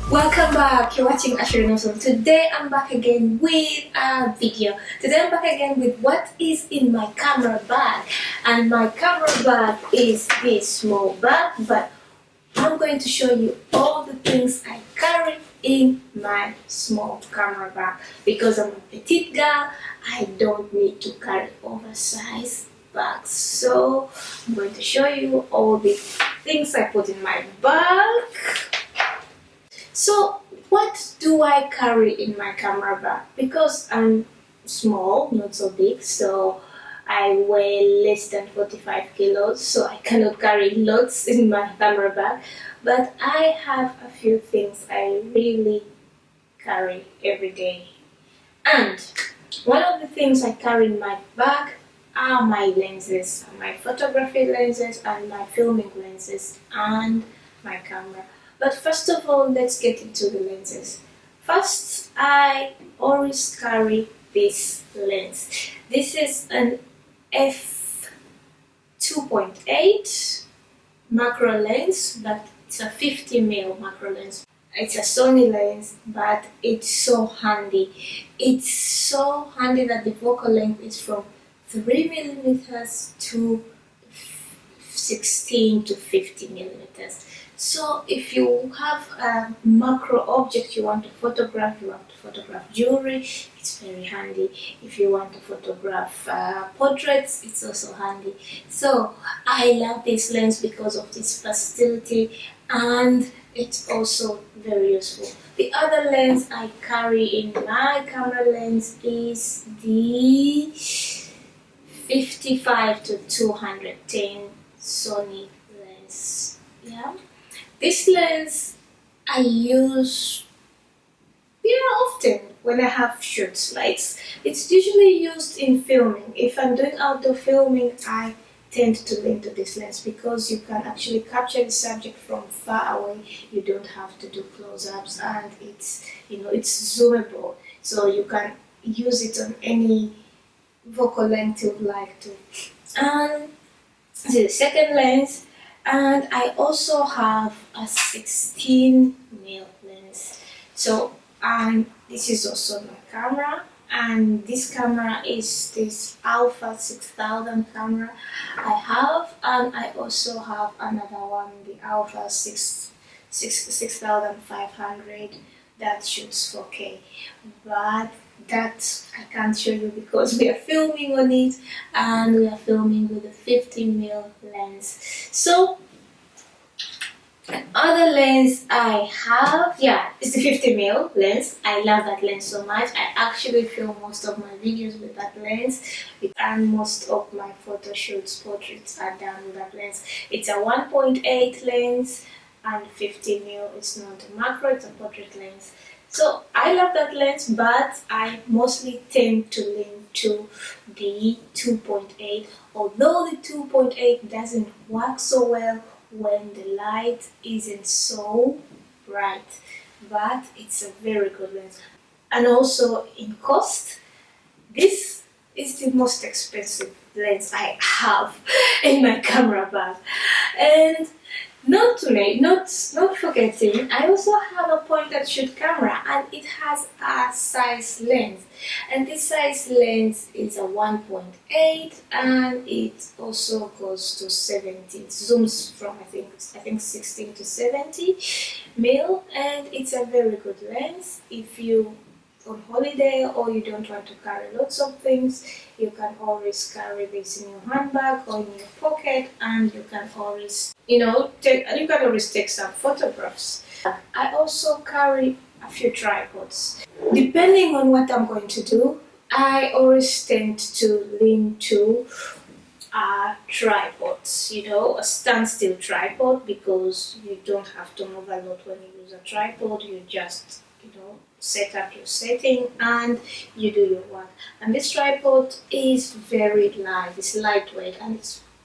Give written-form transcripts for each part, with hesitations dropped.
Welcome back, you're watching ACIERO. Today I'm back again with a video. Today I'm back again with what is in my camera bag. And my camera bag is this small bag, but I'm going to show you all the things I carry in my small camera bag. Because I'm a petite girl, I don't need to carry oversized bags. So I'm going to show you all the things I put in my bag. So what do I carry in my camera bag? Because I'm small, not so big, so I weigh less than 45 kilos, so I cannot carry lots in my camera bag. But I have a few things I really carry every day. And one of the things I carry in my bag are my lenses, my photography lenses and my filming lenses and my camera. But first of all, let's get into the lenses. First, I always carry this lens. This is an f2.8 macro lens, but it's a 50mm macro lens. It's a Sony lens, but it's so handy. It's so handy that the focal length is from 3mm to 16 to 50mm. So if you have a macro object you want to photograph, jewelry, it's very handy. If you want to photograph portraits, it's also handy. So I love this lens because of its versatility, and it's also very useful. The other lens I carry in my camera lens is the 55 to 210 Sony lens. Yeah. This lens I use often when I have shoots. It's usually used in filming. If I'm doing outdoor filming, I tend to lean to this lens because you can actually capture the subject from far away. You don't have to do close-ups, and it's zoomable, so you can use it on any focal length you'd like to. And this is the second lens. And I also have a 16mm lens. So this is also my camera, and this camera is this Alpha 6000 camera I have, and I also have another one, the Alpha 6500 that shoots 4K, but that I can't show you because we are filming on it, and we are filming with a 50mm lens. So another lens I have, it's the 50mm lens. I love that lens so much. I actually film most of my videos with that lens, and most of my photo shoots, portraits are done with that lens. It's a 1.8 lens and 50mm. It's not a macro, it's a portrait lens. So I love that lens, but I mostly tend to lean to the 2.8, although the 2.8 doesn't work so well when the light isn't so bright, but it's a very good lens. And also in cost, this is the most expensive lens I have in my camera bag. And not forgetting, I also have a point and shoot camera, and it has a size lens, and this size lens is a 1.8, and it also goes to 70. It zooms from I think 16 to 70 mil, and it's a very good lens. If you on holiday or you don't want to carry lots of things, you can always carry this in your handbag or in your pocket, and you can always take some photographs. I also carry a few tripods. Depending on what I'm going to do, I always tend to lean to tripods, a standstill tripod, because you don't have to move a lot when you use a tripod. You just set up your setting and you do your work. And this tripod is very light, it's lightweight, and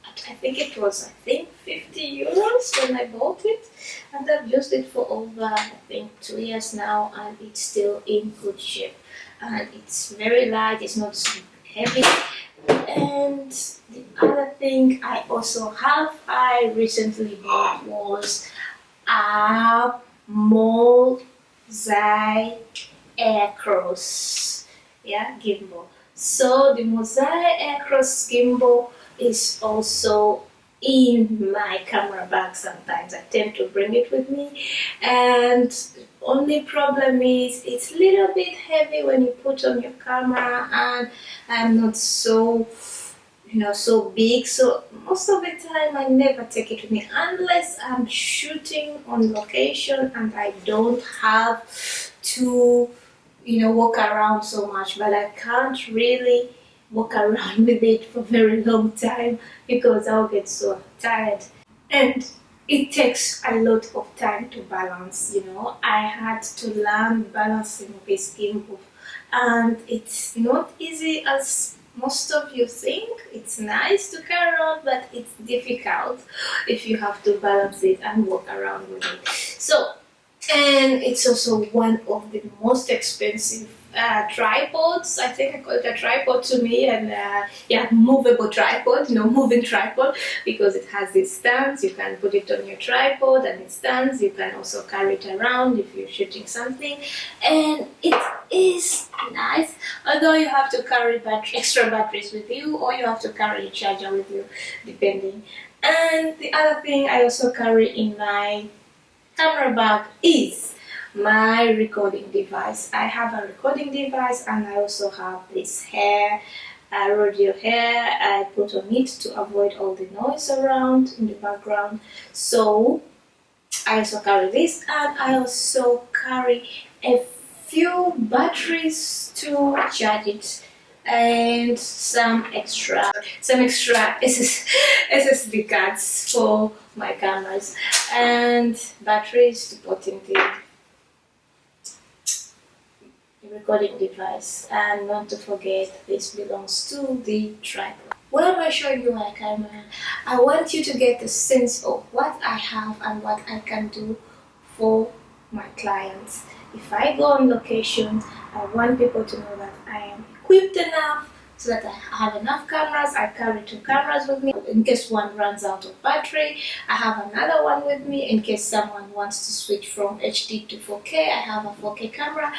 I think it was 50 euros when I bought it, and I've used it for over 2 years now, and it's still in good shape. And it's very light, it's not so heavy. And the other thing I recently bought was a ACIERO, yeah, gimbal. So the Mosaic Aircross gimbal is also in my camera bag. Sometimes I tend to bring it with me, and only problem is it's a little bit heavy when you put on your camera, and I'm not so so big, so most of the time I never take it with me unless I'm shooting on location and I don't have to walk around so much. But I can't really walk around with it for a very long time because I'll get so tired, and it takes a lot of time to balance. I had to learn balancing this gimbal, and it's not easy as most of you think. It's nice to carry around, but it's difficult if you have to balance it and walk around with it. So, and it's also one of the most expensive tripods. I think I call it a tripod to me, and yeah, movable tripod, moving tripod, because it has this stance. You can put it on your tripod and it stands. You can also carry it around if you're shooting something, and it is nice, although you have to carry extra batteries with you, or you have to carry a charger with you, depending. And the other thing I also carry in my camera bag is my recording device. I have a recording device, and I also have this hair, rodeo hair I put on it to avoid all the noise around in the background. So I also carry this, and I also carry a few batteries to charge it, and some extra SSD cards for my cameras, and batteries to put in the recording device. And not to forget, this belongs to the tripod. Why am I showing you my camera? I want you to get a sense of what I have and what I can do for my clients. If I go on location, I want people to know that I am equipped enough so that I have enough cameras. I carry 2 cameras with me in case one runs out of battery. I have another one with me in case someone wants to switch from HD to 4K. I have a 4K camera.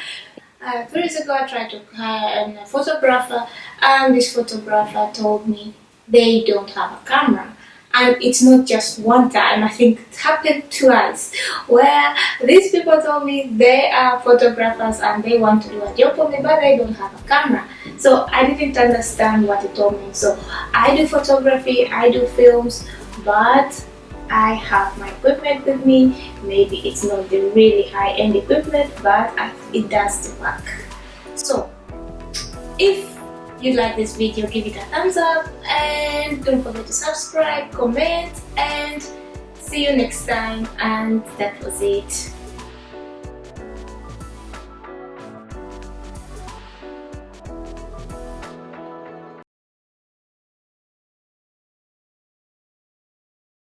3 years ago, I tried to hire a photographer, and this photographer told me they don't have a camera. And it's not just one time, I think it happened twice, where these people told me they are photographers and they want to do a job for me, but they don't have a camera. So I didn't understand what he told me. So I do photography, I do films, but I have my equipment with me. Maybe it's not the really high-end equipment, but it does the work. So if you like this video, give it a thumbs up, and don't forget to subscribe, comment, and see you next time. And that was it.